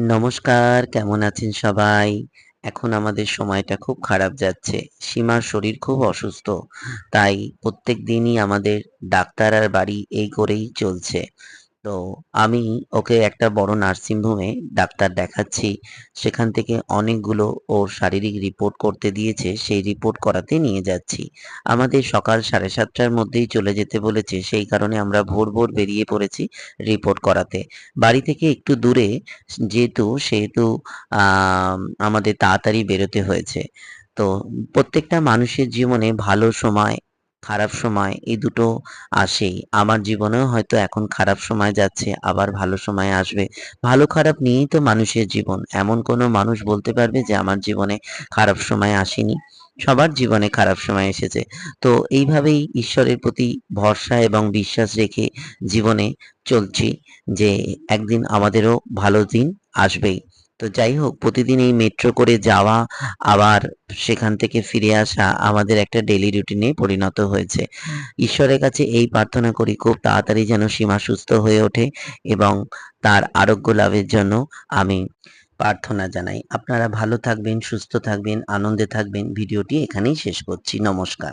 নমস্কার, কেমন আছেন সবাই? এখন আমাদের সময়টা খুব খারাপ যাচ্ছে। সীমার শরীর খুব অসুস্থ। তাই প্রত্যেক দিনই আমাদের ডাক্তার আর বাড়ি এই করেই চলছে। তো আমি ওকে একটা বড় নার্সিং হোমে ডাক্তার দেখাচ্ছি। সেখান থেকে অনেকগুলো ওর শারীরিক রিপোর্ট করতে দিয়েছে, সেই রিপোর্ট করাতে নিয়ে যাচ্ছি। আমাদের সকাল 7:30টার মধ্যেই চলে যেতে বলেছে, সেই কারণে আমরা ভোর বেরিয়ে পড়েছি রিপোর্ট করাতে। বাড়ি থেকে একটু দূরে সেহেতু আমাদের তাড়াতাড়ি বেরোতে হয়েছে। তো প্রত্যেকটা মানুষের জীবনে ভালো সময়, খারাপ সময় এই দুটো আসেই। আমার জীবনেও হয়তো এখন খারাপ সময় যাচ্ছে, আবার ভালো সময় আসবে। ভালো খারাপ নিয়েই তো মানুষের জীবন। এমন কোনো মানুষ বলতে পারবে যে আমার জীবনে খারাপ সময় আসেনি? সবার জীবনে খারাপ সময় এসেছে। তো এইভাবেই ঈশ্বরের প্রতি ভরসা এবং বিশ্বাস রেখে জীবনে চলছি যে একদিন আমাদেরও ভালো দিন আসবেই। তো যাই হোক, প্রতিদিন এই মেট্রো করে যাওয়া, আবার সেখান থেকে ফিরে আসা আমাদের একটা ডেইলি রুটিনে পরিণত হয়েছে। ঈশ্বরের কাছে এই প্রার্থনা করি খুব তাড়াতাড়ি যেন সীমা সুস্থ হয়ে ওঠে এবং তার আরোগ্য লাভের জন্য আমি প্রার্থনা জানাই। আপনারা ভালো থাকবেন, সুস্থ থাকবেন, আনন্দে থাকবেন। ভিডিওটি এখানেই শেষ করছি। নমস্কার।